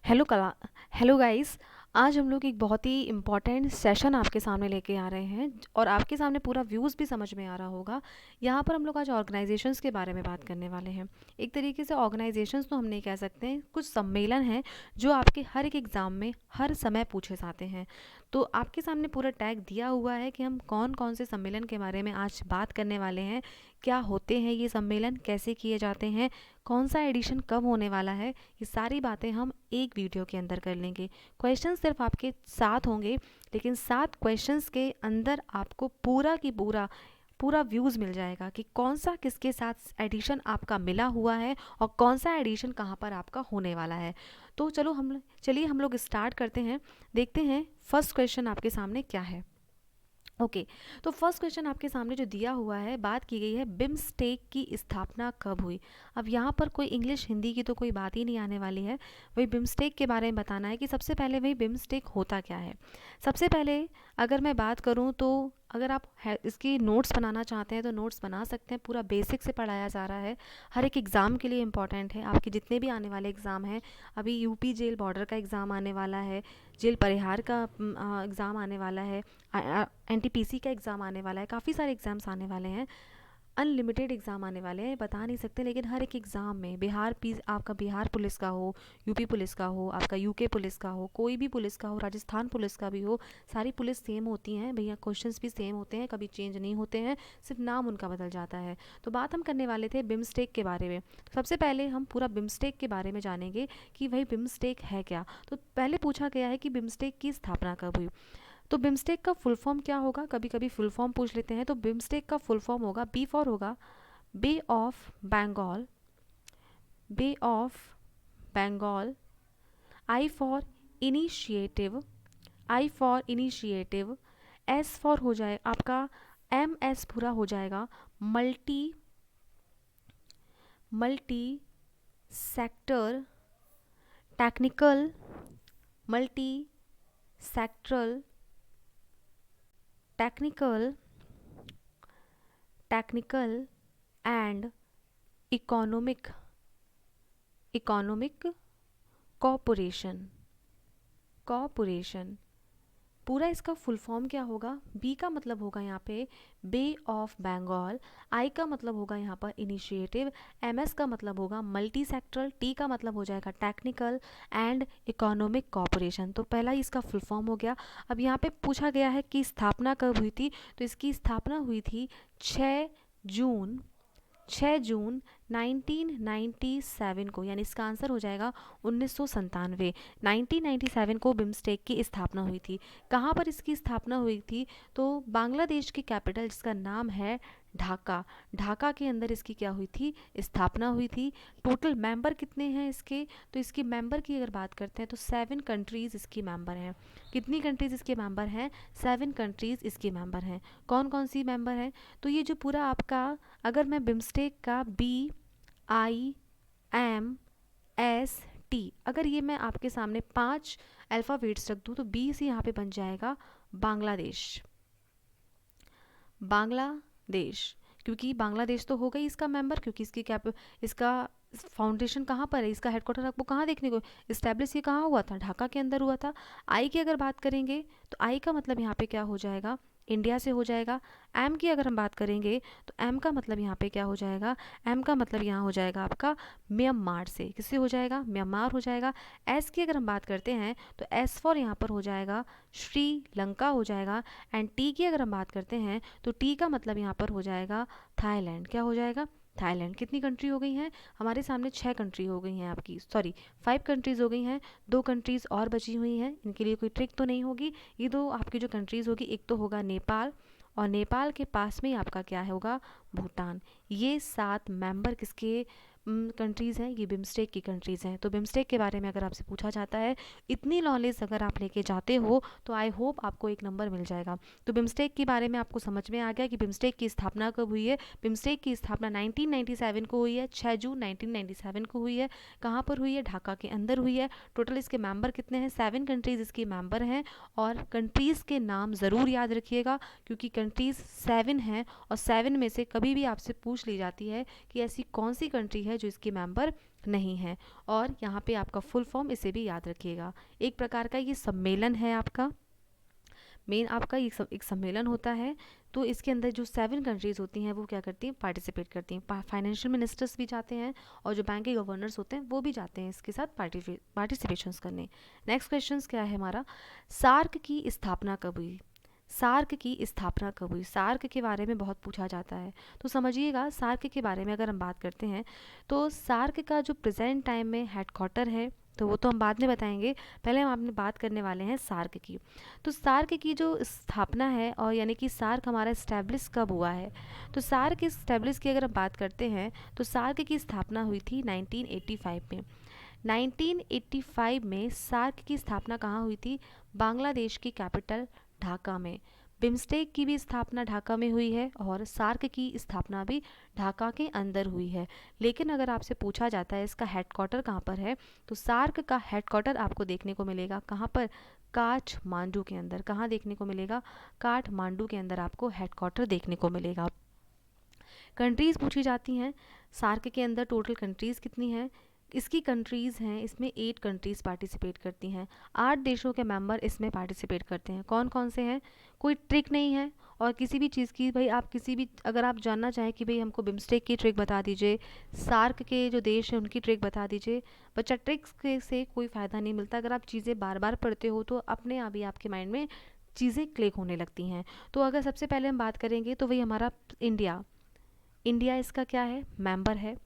Hello कला hello guys. आज हम लोग एक बहुत ही इम्पॉर्टेंट सेशन आपके सामने लेके आ रहे हैं और आपके सामने पूरा व्यूज़ भी समझ में आ रहा होगा। यहाँ पर हम लोग आज ऑर्गेनाइजेशंस के बारे में बात करने वाले हैं। एक तरीके से ऑर्गेनाइजेशंस तो हम नहीं कह सकते हैं, कुछ सम्मेलन हैं जो आपके हर एक एग्ज़ाम में हर समय पूछे जाते हैं। तो आपके सामने पूरा टैग दिया हुआ है कि हम कौन कौन से सम्मेलन के बारे में आज बात करने वाले हैं, क्या होते हैं ये सम्मेलन, कैसे किए जाते हैं, कौन सा एडिशन कब होने वाला है। ये सारी बातें हम एक वीडियो के अंदर कर लेंगे। क्वेश्चन सिर्फ आपके 7 होंगे, लेकिन 7 क्वेश्चंस के अंदर आपको पूरा की पूरा पूरा व्यूज़ मिल जाएगा कि कौन सा किसके साथ एडिशन आपका मिला हुआ है और कौन सा एडिशन कहाँ पर आपका होने वाला है। तो चलिए हम लोग स्टार्ट करते हैं। देखते हैं फर्स्ट क्वेश्चन आपके सामने क्या है। ओके, तो फर्स्ट क्वेश्चन आपके सामने जो दिया हुआ है, बात की गई है बिम्स्टेक की स्थापना कब हुई। अब यहाँ पर कोई इंग्लिश हिंदी की तो कोई बात ही नहीं आने वाली है, वही बिम्स्टेक के बारे में बताना है कि सबसे पहले वही बिम्स्टेक होता क्या है। सबसे पहले अगर मैं बात करूँ तो अगर आप इसकी नोट्स बनाना चाहते हैं तो नोट्स बना सकते हैं। पूरा बेसिक से पढ़ाया जा रहा है, हर एक एग्ज़ाम के लिए इम्पॉर्टेंट है। आपके जितने भी आने वाले एग्ज़ाम हैं, अभी यूपी जेल बॉर्डर का एग्ज़ाम आने वाला है, जेल परिहार का एग्ज़ाम आने वाला है, एनटीपीसी का एग्ज़ाम आने वाला है, काफ़ी सारे एग्ज़ाम्स आने वाले हैं, अनलिमिटेड एग्ज़ाम आने वाले हैं, बता नहीं सकते। लेकिन हर एक एग्ज़ाम में आपका बिहार पुलिस का हो, यूपी पुलिस का हो, आपका यूके पुलिस का हो, कोई भी पुलिस का हो, राजस्थान पुलिस का भी हो, सारी पुलिस सेम होती हैं भैया। क्वेश्चंस भी सेम होते हैं, कभी चेंज नहीं होते हैं, सिर्फ नाम उनका बदल जाता है। तो बात हम करने वाले थे बिम्स्टेक के बारे में। सबसे पहले हम पूरा बिम्स्टेक के बारे में जानेंगे कि भाई बिम्स्टेक है क्या। तो पहले पूछा गया है कि बिम्स्टेक की स्थापना कब हुई। तो बिम्स्टेक का फुल फॉर्म क्या होगा, कभी कभी फुल फॉर्म पूछ लेते हैं। तो बिम्स्टेक का फुल फॉर्म होगा, बी फॉर होगा bay of Bengal, bay of Bengal, I for initiative, I for initiative, S for हो जाए आपका, एम एस पूरा हो जाएगा multi multi sector technical, multi sectoral technical technical and economic economic corporation corporation. पूरा इसका फुल फॉर्म क्या होगा। बी का मतलब होगा यहाँ पे बे ऑफ बंगाल, आई का मतलब होगा यहाँ पर इनिशिएटिव, एम एस का मतलब होगा मल्टी सेक्टरल, टी का मतलब हो जाएगा टेक्निकल एंड इकोनॉमिक कॉरपोरेशन। तो पहला ही इसका फुल फॉर्म हो गया। अब यहाँ पे पूछा गया है कि स्थापना कब हुई थी। तो इसकी स्थापना हुई थी 6 जून 1997 को, यानी इसका आंसर हो जाएगा 1997। 1997 को बिम्स्टेक की स्थापना हुई थी। कहाँ पर इसकी स्थापना हुई थी, तो बांग्लादेश की कैपिटल जिसका नाम है ढाका, ढाका के अंदर इसकी क्या हुई थी, स्थापना हुई थी। टोटल मेंबर कितने हैं इसके, तो इसके मेंबर की अगर बात करते हैं तो 7 कंट्रीज़ इसकी मेंबर हैं। कितनी कंट्रीज़ इसके मेंबर हैं, 7 कंट्रीज़ इसके मेंबर हैं। कौन कौन सी मेंबर हैं, तो ये जो पूरा आपका, अगर मैं बिम्स्टेक का BIMST, अगर ये मैं आपके सामने 5 अल्फ़ाबेट्स रख दूँ तो बी से यहाँ पे बन जाएगा बांग्लादेश, बांग्लादेश। क्योंकि बांग्लादेश तो हो गई इसका मेंबर, क्योंकि इसका फाउंडेशन कहाँ पर है, इसका हेडक्वार्टर आपको कहाँ देखने को, इस्टेब्लिश ये कहाँ हुआ था, ढाका के अंदर हुआ था। आई की अगर बात करेंगे तो आई का मतलब यहाँ पे क्या हो जाएगा, इंडिया से हो जाएगा। एम की अगर हम बात करेंगे तो एम का मतलब यहाँ पे क्या हो जाएगा, एम का मतलब यहाँ हो जाएगा आपका म्यांमार से, किससे हो जाएगा, म्यांमार हो जाएगा। एस की अगर हम बात करते हैं तो एस फॉर यहाँ पर हो जाएगा श्रीलंका हो जाएगा। एंड टी की अगर हम बात करते हैं तो टी का मतलब यहाँ पर हो जाएगा थाईलैंड, क्या हो जाएगा, थाईलैंड। कितनी कंट्री हो गई हैं हमारे सामने, 6 कंट्री हो गई हैं आपकी, सॉरी 5 कंट्रीज़ हो गई हैं। 2 कंट्रीज़ और बची हुई हैं, इनके लिए कोई ट्रिक तो नहीं होगी। ये 2 आपकी जो कंट्रीज़ होगी, एक तो होगा नेपाल, और नेपाल के पास में ही आपका क्या होगा, भूटान। ये 7 मेंबर किसके कंट्रीज़ हैं, ये बिम्स्टेक की कंट्रीज़ हैं। तो बिम्स्टेक के बारे में अगर आपसे पूछा जाता है, इतनी नॉलेज अगर आप लेके जाते हो तो आई होप आपको एक नंबर मिल जाएगा। तो बिम्स्टेक के बारे में आपको समझ में आ गया कि बिम्स्टेक की स्थापना कब हुई है। बिम्स्टेक की स्थापना 1997 को हुई है, 6 जून 1997 को हुई है। कहाँ पर हुई है, ढाका के अंदर हुई है। टोटल इसके मेंबर कितने हैं, 7 कंट्रीज़ इसकी मेंबर हैं। और कंट्रीज़ के नाम ज़रूर याद रखिएगा, क्योंकि कंट्रीज़ 7 हैं और 7 में से कभी भी आपसे पूछ ली जाती है कि ऐसी कौन सी कंट्री है है जो इसकी मेंबर नहीं है। और यहाँ पे आपका फुल फॉर्म, इसे भी याद रखिएगा। एक प्रकार का ये सम्मेलन है आपका, मेन आपका एक सम्मेलन होता है। तो इसके अंदर जो 7 कंट्रीज़ होती हैं वो क्या करती हैं, पार्टिसिपेट करती हैं। फाइनेंशियल मिनिस्टर्स भी जाते हैं और जो बैंक के गवर्नर्स होते हैं वो भी जाते हैं इसके साथ पार्टिसिपेशंस करने। नेक्स्ट क्वेश्चन क्या है हमारा, सार्क की स्थापना कब हुई। सार्क की स्थापना कब हुई, सार्क के बारे में बहुत पूछा जाता है। तो समझिएगा, सार्क के बारे में अगर हम बात करते हैं तो सार्क का जो प्रेजेंट टाइम में हेडक्वार्टर है, तो वो तो हम बाद में बताएंगे, पहले हम आपने बात करने वाले हैं सार्क की। तो सार्क की जो स्थापना है, और यानी कि सार्क हमारा इस्टेब्लिश कब हुआ है, तो सार्क इस्टेब्लिश की अगर हम बात करते हैं तो सार्क की स्थापना हुई थी 1985 में। 1985 में सार्क की स्थापना कहाँ हुई थी, बांग्लादेश की कैपिटल ढाका में। बिम्स्टेक की भी स्थापना ढाका में हुई है और सार्क की स्थापना भी ढाका के अंदर हुई है। लेकिन अगर आपसे पूछा जाता है इसका हेडक्वार्टर कहाँ पर है, तो सार्क का हेडक्वार्टर आपको देखने को मिलेगा कहाँ पर, काठमांडू के अंदर। कहाँ देखने को मिलेगा, काठमांडू के अंदर आपको हेडक्वार्टर देखने को मिलेगा। कंट्रीज़ पूछी जाती हैं, सार्क के अंदर टोटल कंट्रीज़ कितनी हैं, इसकी कंट्रीज़ हैं, इसमें 8 कंट्रीज़ पार्टिसिपेट करती हैं। 8 देशों के मेंबर इसमें पार्टिसिपेट करते हैं। कौन कौन से हैं, कोई ट्रिक नहीं है। और किसी भी चीज़ की भाई आप किसी भी, अगर आप जानना चाहें कि भाई हमको बिम्स्टेक की ट्रिक बता दीजिए, सार्क के जो देश हैं उनकी ट्रिक बता दीजिए, बच्चा ट्रिक्स के से कोई फ़ायदा नहीं मिलता। अगर आप चीज़ें बार बार पढ़ते हो तो अपने आप ही आपके माइंड में चीज़ें क्लिक होने लगती हैं। तो अगर सबसे पहले हम बात करेंगे तो वही हमारा इंडिया, इंडिया इसका क्या है, मेंबर है।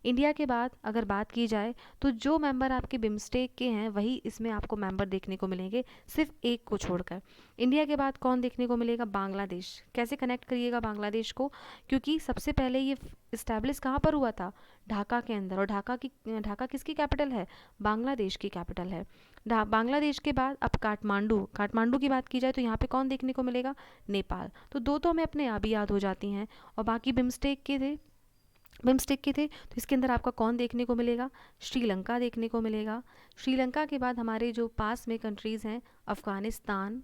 इंडिया के बाद अगर बात की जाए तो जो मेंबर आपके बिम्स्टेक के हैं वही इसमें आपको मेंबर देखने को मिलेंगे, सिर्फ एक को छोड़कर। इंडिया के बाद कौन देखने को मिलेगा, बांग्लादेश। कैसे कनेक्ट करिएगा बांग्लादेश को, क्योंकि सबसे पहले ये इस्टेब्लिश कहाँ पर हुआ था, ढाका के अंदर। और ढाका किसकी कैपिटल है, बांग्लादेश की कैपिटल है। बांग्लादेश के बाद अब काठमांडू की बात की जाए तो यहाँ पे कौन देखने को मिलेगा, नेपाल। तो दो तो हमें अपने आप ही याद हो जाती हैं। और बाकी बिम्स्टेक के थे तो इसके अंदर आपका कौन देखने को मिलेगा, श्रीलंका देखने को मिलेगा। श्रीलंका के बाद हमारे जो पास में कंट्रीज़ हैं, अफ़गानिस्तान,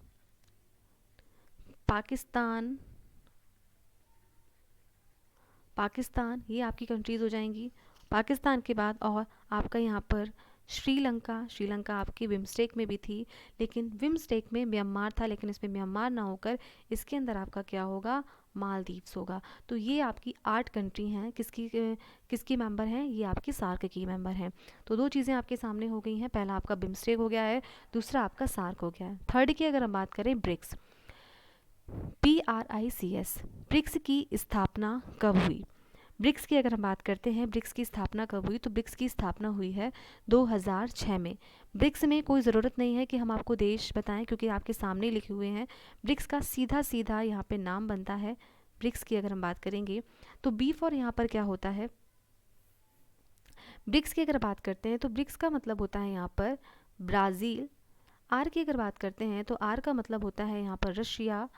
पाकिस्तान ये आपकी कंट्रीज़ हो जाएंगी। पाकिस्तान के बाद और आपका यहाँ पर श्रीलंका आपकी बिम्स्टेक में भी थी, लेकिन बिम्स्टेक में म्यांमार था, लेकिन इसमें म्यांमार ना होकर इसके अंदर आपका क्या होगा, मालदीव्स होगा। तो ये आपकी 8 कंट्री हैं, किसकी मेंबर हैं, ये आपकी सार्क की मेंबर हैं। तो 2 चीज़ें आपके सामने हो गई हैं, पहला आपका बिम्स्टेक हो गया है, दूसरा आपका सार्क हो गया है। थर्ड की अगर हम बात करें, ब्रिक्स, BRICS, ब्रिक्स की स्थापना कब हुई। ब्रिक्स की अगर हम बात करते हैं, ब्रिक्स की स्थापना कब हुई, तो ब्रिक्स की स्थापना हुई है 2006 में। ब्रिक्स में कोई ज़रूरत नहीं है कि हम आपको देश बताएं, क्योंकि आपके सामने लिखे हुए हैं। ब्रिक्स का सीधा सीधा यहाँ पे नाम बनता है। ब्रिक्स की अगर हम बात करेंगे तो बी फॉर यहाँ पर क्या होता है, ब्रिक्स की अगर बात करते हैं तो ब्रिक्स का मतलब होता है यहाँ पर ब्राज़ील। आर की अगर बात करते हैं तो आर का मतलब होता है यहाँ पर रशिया।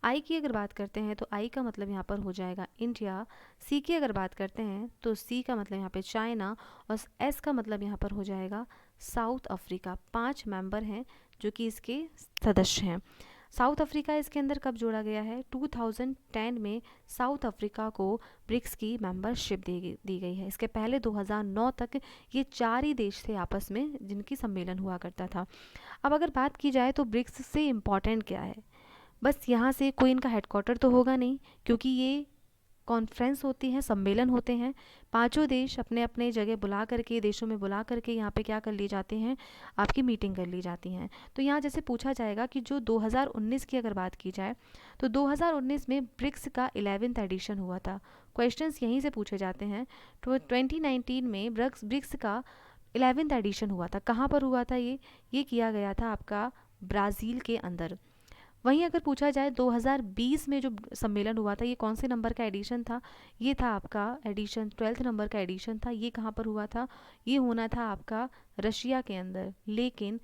आई की अगर बात करते हैं तो आई का मतलब यहाँ पर हो जाएगा इंडिया। सी की अगर बात करते हैं तो सी का मतलब यहाँ पे चाइना। और एस का मतलब यहाँ पर हो जाएगा साउथ अफ्रीका। 5 मेंबर हैं जो कि इसके सदस्य हैं। साउथ अफ्रीका इसके अंदर कब जोड़ा गया है, 2010 में साउथ अफ्रीका को ब्रिक्स की मेंबरशिप दी गई है। इसके पहले 2009 तक ये 4 ही देश थे आपस में जिनकी सम्मेलन हुआ करता था। अब अगर बात की जाए तो ब्रिक्स से इम्पॉर्टेंट क्या है, बस यहाँ से कोई इनका हेडक्वार्टर तो होगा नहीं, क्योंकि ये कॉन्फ्रेंस होती हैं, सम्मेलन होते हैं। 5 देश अपने अपने जगह बुला करके, देशों में बुला करके यहाँ पे क्या कर लिए जाते हैं, आपकी मीटिंग कर ली जाती हैं। तो यहाँ जैसे पूछा जाएगा कि जो 2019 की अगर बात की जाए तो 2019 में ब्रिक्स का 11th एडिशन हुआ था। क्वेश्चंस यहीं से पूछे जाते हैं। तो 2019 में ब्रिक्स का 11th एडिशन हुआ था। कहाँ पर हुआ था ये किया गया था आपका ब्राज़ील के अंदर। वहीं अगर पूछा जाए 2020 में जो सम्मेलन हुआ था, ये कौन से नंबर का एडिशन था, ये था आपका एडिशन 12th नंबर का एडिशन था। ये कहाँ पर हुआ था, ये होना था आपका रशिया के अंदर। लेकिन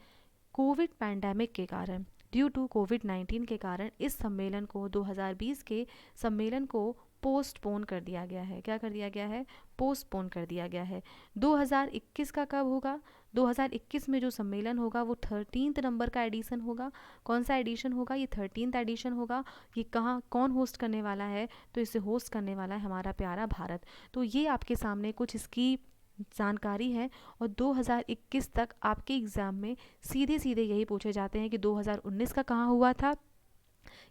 कोविड पैंडेमिक के कारण, ड्यू टू कोविड-19 के कारण इस सम्मेलन को 2020 के सम्मेलन को पोस्टपोन कर दिया गया है। क्या कर दिया गया है, पोस्टपोन कर दिया गया है। 2021 का कब होगा, 2021 में जो सम्मेलन होगा वो 13th नंबर का एडिशन होगा। कौन सा एडिशन होगा, ये 13th एडिशन होगा। ये कहाँ कौन होस्ट करने वाला है, तो इसे होस्ट करने वाला है हमारा प्यारा भारत। तो ये आपके सामने कुछ इसकी जानकारी है और 2021 तक आपके एग्ज़ाम में सीधे सीधे यही पूछे जाते हैं कि 2019 का कहाँ हुआ था।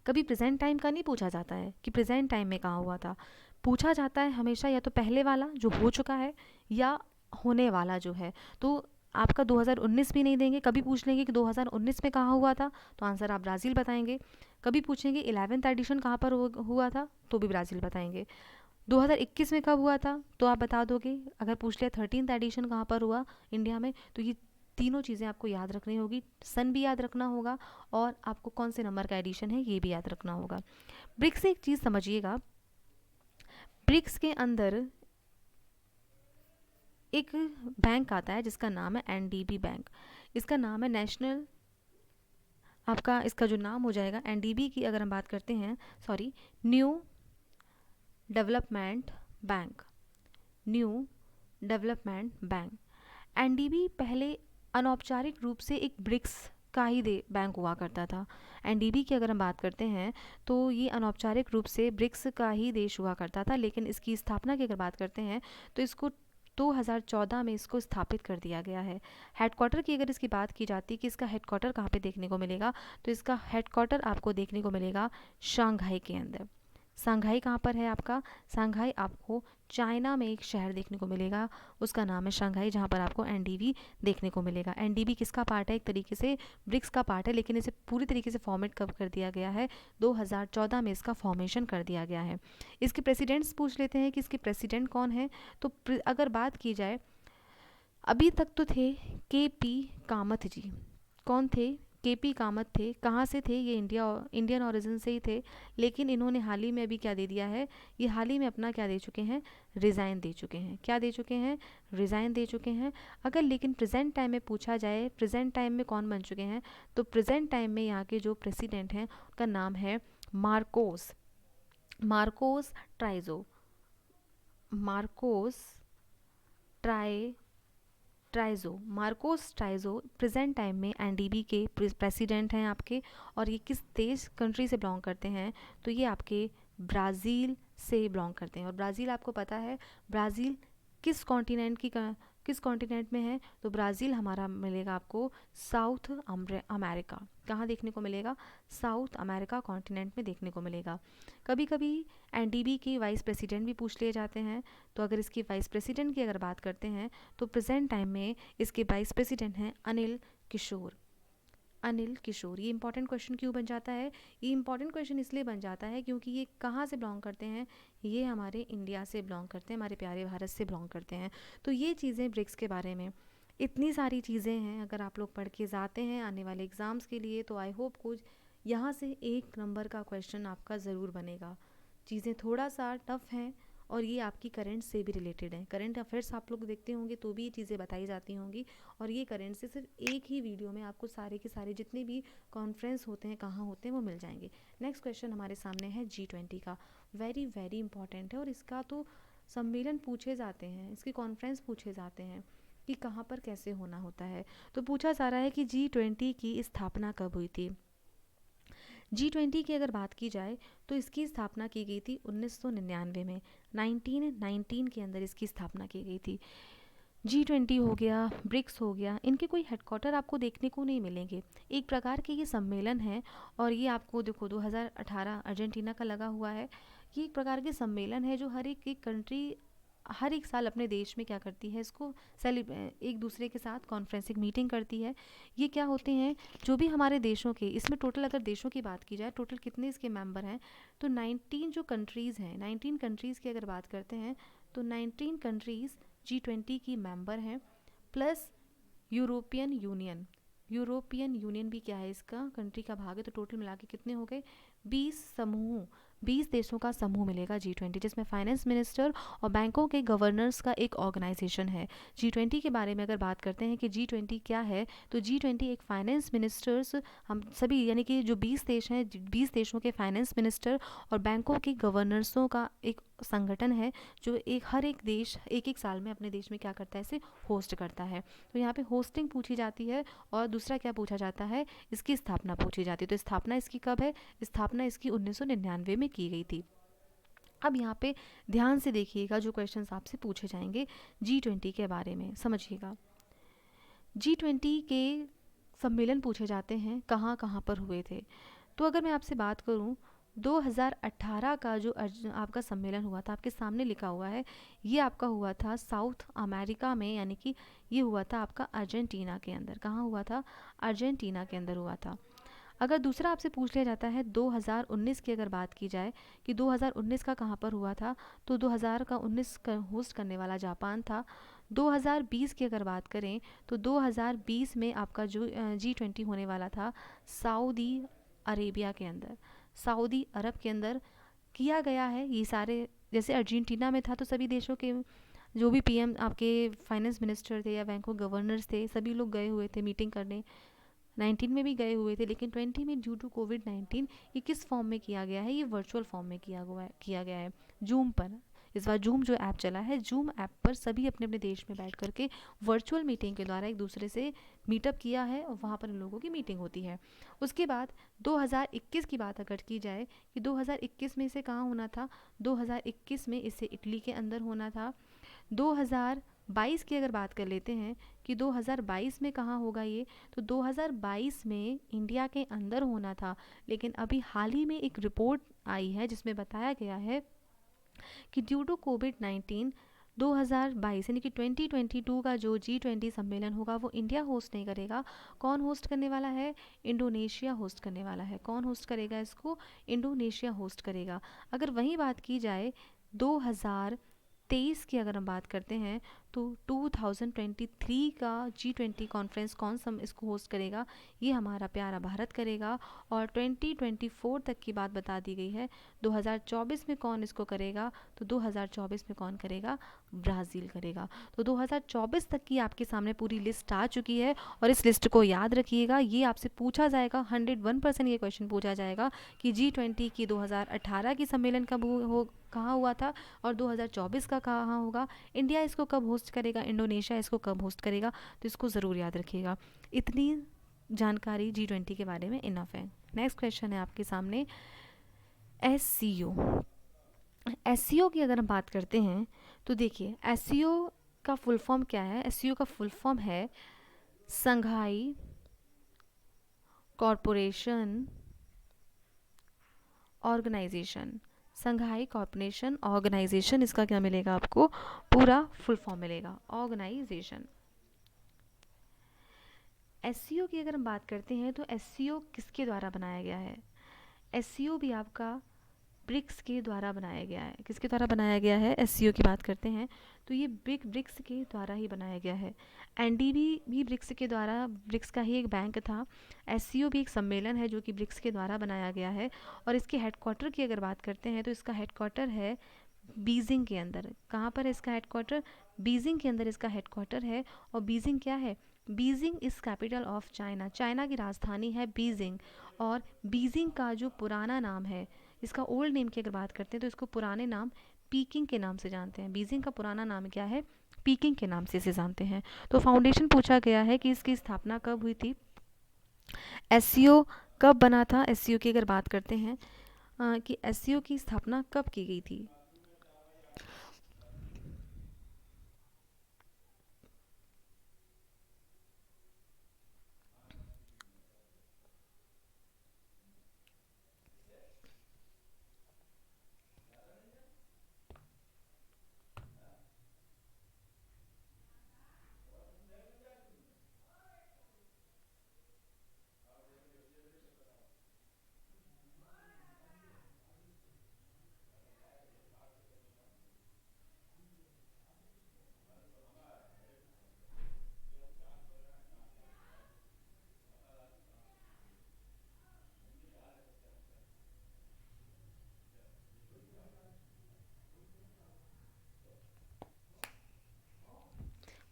कभी प्रेजेंट टाइम का नहीं पूछा जाता है कि प्रेजेंट टाइम में कहाँ हुआ था, पूछा जाता है हमेशा या तो पहले वाला जो हो चुका है या होने वाला जो है। तो आपका 2019 भी नहीं देंगे, कभी पूछ लेंगे कि 2019 में कहाँ हुआ था तो आंसर आप ब्राज़ील बताएंगे। कभी पूछेंगे 11th एडिशन कहाँ पर हुआ था तो भी ब्राज़ील बताएंगे। 2021 में कब हुआ था तो आप बता दोगे। अगर पूछ लिया 13th एडिशन कहाँ पर हुआ इंडिया में, तो ये तीनों चीज़ें आपको याद रखनी होगी। सन भी याद रखना होगा और आपको कौन से नंबर का एडिशन है ये भी याद रखना होगा। ब्रिक्स से एक चीज़ समझिएगा, ब्रिक्स के अंदर एक बैंक आता है जिसका नाम है एनडीबी बैंक। इसका नाम है नेशनल, आपका इसका जो नाम हो जाएगा एनडीबी की अगर हम बात करते हैं, sorry, new development bank, new development bank. NDB पहले अनौपचारिक रूप से एक ब्रिक्स का ही बैंक हुआ करता था। एनडीबी की अगर हम बात करते हैं तो ये अनौपचारिक रूप से ब्रिक्स का ही देश हुआ करता था, लेकिन इसकी स्थापना की अगर बात करते हैं तो इसको 2014 में इसको स्थापित कर दिया गया है। हेडक्वार्टर की अगर इसकी बात की जाती है कि इसका हेडक्वार्टर कहाँ पे देखने को मिलेगा, तो इसका हेडक्वार्टर आपको देखने को मिलेगा शंघाई के अंदर। शंघाई कहाँ पर है आपका, शंघाई आपको चाइना में एक शहर देखने को मिलेगा, उसका नाम है शंघाई, जहाँ पर आपको एनडीबी देखने को मिलेगा। एनडीबी किसका पार्ट है, एक तरीके से ब्रिक्स का पार्ट है, लेकिन इसे पूरी तरीके से फॉर्मेट कब कर दिया गया है, 2014 में इसका फॉर्मेशन कर दिया गया है। इसके प्रेसिडेंट्स पूछ लेते हैं कि इसके प्रेसिडेंट कौन है। तो अगर बात की जाए, अभी तक तो थे के.पी. कामत जी। कौन थे, के.पी. कामत थे। कहाँ से थे ये, इंडियन ओरिजिन से ही थे, लेकिन इन्होंने हाल ही में अभी क्या दे दिया है, ये हाल ही में अपना क्या दे चुके हैं, रिज़ाइन दे चुके हैं। क्या दे चुके हैं, रिज़ाइन दे चुके हैं। अगर लेकिन प्रेजेंट टाइम में पूछा जाए प्रेजेंट टाइम में कौन बन चुके हैं, तो प्रेजेंट टाइम में यहाँ के जो प्रेसिडेंट हैं उनका नाम है Marcos, Marcos ट्राइजो, Marcos ट्राइजो, Marcos ट्राइजो present time में एनडीबी के प्रेसिडेंट हैं आपके। और ये किस देश कंट्री से बिलोंग करते हैं, तो ये आपके ब्राज़ील से बिलोंग करते हैं। और ब्राज़ील आपको पता है ब्राज़ील किस कॉन्टिनेंट की किस कॉन्टिनेंट में है, तो ब्राज़ील हमारा मिलेगा आपको साउथ अमेरिका। कहाँ देखने को मिलेगा, साउथ अमेरिका कॉन्टिनेंट में देखने को मिलेगा। कभी कभी एनडीबी की वाइस प्रेसिडेंट भी पूछ लिए जाते हैं। तो अगर इसकी वाइस प्रेसिडेंट की अगर बात करते हैं तो प्रेजेंट टाइम में इसके वाइस प्रेसिडेंट हैं अनिल किशोर, अनिल किशोर। ये इंपॉर्टेंट क्वेश्चन क्यों बन जाता है, ये इंपॉर्टेंट क्वेश्चन इसलिए बन जाता है क्योंकि ये कहाँ से बिलोंग करते हैं, ये हमारे इंडिया से बिलोंग करते हैं, हमारे प्यारे भारत से बिलोंग करते हैं। तो ये चीज़ें ब्रिक्स के बारे में, इतनी सारी चीज़ें हैं, अगर आप लोग पढ़ के जाते हैं आने वाले एग्ज़ाम्स के लिए तो आई होप कुछ यहाँ से 1 नंबर का क्वेश्चन आपका ज़रूर बनेगा। चीज़ें थोड़ा सा टफ हैं और ये आपकी करंट से भी रिलेटेड है। करंट अफेयर्स आप लोग देखते होंगे तो भी ये चीज़ें बताई जाती होंगी, और ये करंट से सिर्फ एक ही वीडियो में आपको सारे के सारे जितने भी कॉन्फ्रेंस होते हैं कहाँ होते हैं वो मिल जाएंगे। नेक्स्ट क्वेश्चन हमारे सामने है G20 का, वेरी वेरी इंपॉर्टेंट है, और इसका तो सम्मेलन पूछे जाते हैं, इसकी कॉन्फ्रेंस पूछे जाते हैं कि कहाँ पर कैसे होना होता है। तो पूछा जा रहा है कि G20 की स्थापना कब हुई थी। G20 की अगर बात की जाए तो इसकी स्थापना की गई थी 1999 में, 1919 के अंदर इसकी स्थापना की गई थी। G20 हो गया, ब्रिक्स हो गया, इनके कोई हेडक्वार्टर आपको देखने को नहीं मिलेंगे। एक प्रकार के ये सम्मेलन है, और ये आपको देखो 2018 अर्जेंटीना का लगा हुआ है। ये एक प्रकार के सम्मेलन है जो हर एक कंट्री हर एक साल अपने देश में क्या करती है, इसको एक दूसरे के साथ कॉन्फ्रेंसिंग मीटिंग करती है। ये क्या होते हैं, जो भी हमारे देशों के, इसमें टोटल अगर देशों की बात की जाए टोटल कितने इसके मेंबर हैं, तो 19 जो कंट्रीज़ हैं, 19 कंट्रीज़ की अगर बात करते हैं तो 19 कंट्रीज़ G20 की मेंबर हैं, plus European union. European union भी क्या है, इसका कंट्री का भाग है। तो टोटल मिला के कितने हो गए, 20 देशों का समूह मिलेगा G20, जिसमें फाइनेंस मिनिस्टर और बैंकों के गवर्नर्स का एक ऑर्गेनाइजेशन है। G20 के बारे में अगर बात करते हैं कि G20 क्या है, तो G20 एक फाइनेंस मिनिस्टर्स, हम सभी यानी कि जो 20 देश हैं, 20 देशों के फाइनेंस मिनिस्टर और बैंकों के गवर्नर्सों का एक संगठन है, जो हर एक देश एक साल में अपने देश में क्या करता है, इसे होस्ट करता है। तो यहाँ पे होस्टिंग पूछी जाती है, और दूसरा क्या पूछा जाता है, इसकी स्थापना पूछी जाती है। तो स्थापना इसकी कब है, स्थापना इसकी 1999 में की गई थी। अब यहाँ पे ध्यान से देखिएगा जो क्वेश्चंस आपसे पूछे जाएंगे G20 के बारे में, समझिएगा। G20 के सम्मेलन पूछे जाते हैं कहाँ कहाँ पर हुए थे। तो अगर मैं आपसे बात करूँ 2018 का जो आपका सम्मेलन हुआ था, आपके सामने लिखा हुआ है, ये आपका हुआ था साउथ अमेरिका में, यानी कि ये हुआ था आपका अर्जेंटीना के अंदर। कहाँ हुआ था? अर्जेंटीना के अंदर हुआ था। अगर दूसरा आपसे पूछ लिया जाता है 2019 की अगर बात की जाए कि 2019 का कहाँ पर हुआ था, तो 2019 का होस्ट करने वाला जापान था। 2020 की अगर बात करें तो 2020 में आपका जो G20 होने वाला था सऊदी अरेबिया के अंदर, सऊदी अरब के अंदर किया गया है। ये सारे, जैसे अर्जेंटीना में था तो सभी देशों के जो भी पीएम आपके फाइनेंस मिनिस्टर थे या बैंकों गवर्नर्स थे, सभी लोग गए हुए थे मीटिंग करने। 19 में भी गए हुए थे, लेकिन 20 में ड्यू टू कोविड-19 ये किस फॉर्म में किया गया है? ये वर्चुअल फॉर्म में किया गया है जूम पर। इस बार जूम जो ऐप चला है, जूम ऐप पर सभी अपने अपने देश में बैठ करके वर्चुअल मीटिंग के द्वारा एक दूसरे से मीटअप किया है और वहाँ पर इन लोगों की मीटिंग होती है। उसके बाद 2021 की बात अगर की जाए कि 2021 में इसे कहाँ होना था, 2021 में इसे इटली के अंदर होना था। 2022 की अगर बात कर लेते हैं कि 2022 में कहाँ होगा ये, तो 2022 में इंडिया के अंदर होना था। लेकिन अभी हाल ही में एक रिपोर्ट आई है जिसमें बताया गया है कि ड्यू टू कोविड-19 2022 यानी कि 2022 का जो G20 सम्मेलन होगा वो इंडिया होस्ट नहीं करेगा। कौन होस्ट करने वाला है? इंडोनेशिया होस्ट करने वाला है। कौन होस्ट करेगा इसको? इंडोनेशिया होस्ट करेगा। अगर वहीं बात की जाए 2023 की अगर हम बात करते हैं तो 2023 का G20 कॉन्फ्रेंस कौन सा इसको होस्ट करेगा? ये हमारा प्यारा भारत करेगा। और 2024 तक की बात बता दी गई है। 2024 में कौन इसको करेगा? तो 2024 में कौन करेगा? ब्राज़ील करेगा। तो 2024 तक की आपके सामने पूरी लिस्ट आ चुकी है और इस लिस्ट को याद रखिएगा। ये आपसे पूछा जाएगा, 101% ये क्वेश्चन पूछा जाएगा कि G20 की 2018 की सम्मेलन कब हो कहाँ हुआ था और 2024 का कहाँ होगा, इंडिया इसको कब होस्ट करेगा, इंडोनेशिया इसको कब होस्ट करेगा। तो इसको ज़रूर याद रखिएगा। इतनी जानकारी G20 के बारे में इनफ है। नेक्स्ट क्वेश्चन है आपके सामने SCO। SCO की अगर हम बात करते हैं तो देखिए SCO का फुल फॉर्म क्या है? SCO का फुल फॉर्म है Shanghai corporation organisation. Shanghai corporation organisation, इसका क्या मिलेगा आपको? पूरा फुल फॉर्म मिलेगा, ऑर्गेनाइजेशन। SCO की अगर हम बात करते हैं तो SCO किसके द्वारा बनाया गया है? SCO भी आपका ब्रिक्स के द्वारा बनाया गया है। किसके द्वारा बनाया गया है? SCO की बात करते हैं तो ये ब्रिक्स के द्वारा ही बनाया गया है। NDB भी ब्रिक्स के द्वारा, ब्रिक्स का ही एक बैंक था। SCO भी एक सम्मेलन है जो कि ब्रिक्स के द्वारा बनाया गया है। और इसके हेडक्वार्टर की अगर बात करते हैं तो इसका हेडक्वार्टर है बीजिंग के अंदर। कहाँ पर है इसका हेडक्वार्टर? बीजिंग के अंदर इसका हेडक्वार्टर है। और बीजिंग क्या है? Beijing is capital of China. China की राजधानी है बीजिंग। और बीजिंग का जो पुराना नाम है, इसका ओल्ड नेम की अगर बात करते हैं तो इसको पुराने नाम पीकिंग के नाम से जानते हैं। बीजिंग का पुराना नाम क्या है? पीकिंग के नाम से इसे जानते हैं। तो फाउंडेशन पूछा गया है कि इसकी स्थापना कब हुई थी, SCO कब बना था। SCO की अगर बात करते हैं कि SCO की स्थापना कब की गई थी।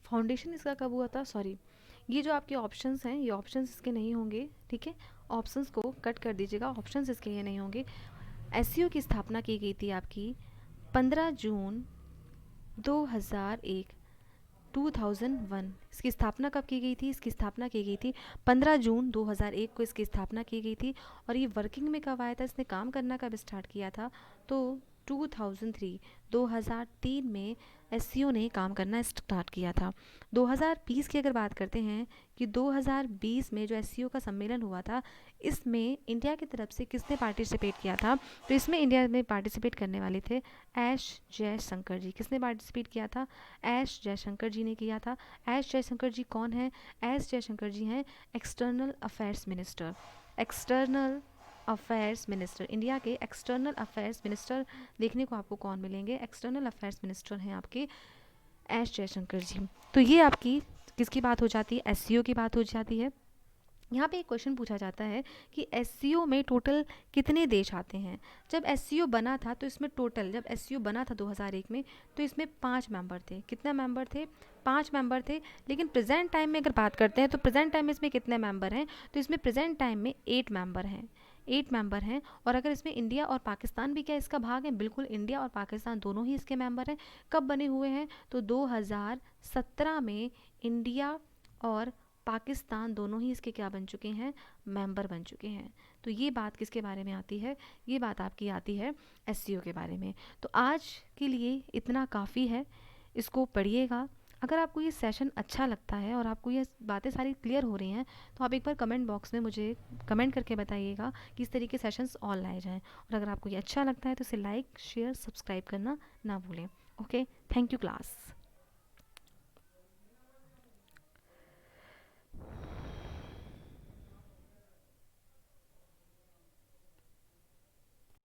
फाउंडेशन इसका कब हुआ था? सॉरी, ये जो आपके ऑप्शंस हैं ये ऑप्शंस इसके नहीं होंगे, ठीक है। ऑप्शंस को कट कर दीजिएगा, ऑप्शंस इसके ये नहीं होंगे। SCO की स्थापना की गई थी आपकी 15 जून 2001, 2001। इसकी स्थापना कब की गई थी? इसकी स्थापना की गई थी 15 जून 2001 को इसकी स्थापना की गई थी। और ये वर्किंग में कब आया था, इसने काम करना कब स्टार्ट किया था? तो 2003 में एससीओ ने काम करना स्टार्ट किया था। 2020 की अगर बात करते हैं कि 2020 में जो एससीओ का सम्मेलन हुआ था, इसमें इंडिया की तरफ से किसने पार्टिसिपेट किया था? तो इसमें इंडिया में पार्टिसिपेट करने वाले थे एस जयशंकर जी। किसने पार्टिसिपेट किया था? एस जयशंकर जी ने किया था। एस जयशंकर जी कौन है? एस जयशंकर जी हैं external affairs minister. External affairs minister, India के एक्सटर्नल अफेयर्स मिनिस्टर देखने को आपको कौन मिलेंगे? एक्सटर्नल अफेयर्स मिनिस्टर हैं आपके एस जयशंकर जी। तो ये आपकी किसकी बात हो जाती है? एससीओ की बात हो जाती है। यहाँ पे एक क्वेश्चन पूछा जाता है कि एससीओ में टोटल कितने देश आते हैं? जब एससीओ बना था तो इसमें टोटल, जब एससीओ बना था 2001 में, तो इसमें 5 मेंबर थे। कितने मेंबर थे? 5 मेंबर थे। लेकिन प्रेजेंट टाइम में अगर बात करते हैं तो प्रेजेंट टाइम में इसमें कितने मेंबर हैं? तो इसमें प्रेजेंट टाइम में 8 मेंबर हैं। 8 मेंबर हैं। और अगर इसमें इंडिया और पाकिस्तान भी क्या इसका भाग है? बिल्कुल, इंडिया और पाकिस्तान दोनों ही इसके मेंबर हैं। कब बने हुए हैं? तो 2017 में इंडिया और पाकिस्तान दोनों ही इसके क्या बन चुके हैं? मेंबर बन चुके हैं। तो ये बात किसके बारे में आती है? ये बात आपकी आती है एससीओ के बारे में। तो आज के लिए इतना काफ़ी है, इसको पढ़िएगा। अगर आपको ये सेशन अच्छा लगता है और आपको ये बातें सारी क्लियर हो रही हैं, तो आप एक बार कमेंट बॉक्स में मुझे कमेंट करके बताइएगा कि इस तरीके सेशंस और लाए जाएँ। और अगर आपको ये अच्छा लगता है तो इसे लाइक, शेयर, सब्सक्राइब करना ना भूलें। Okay, thank you class.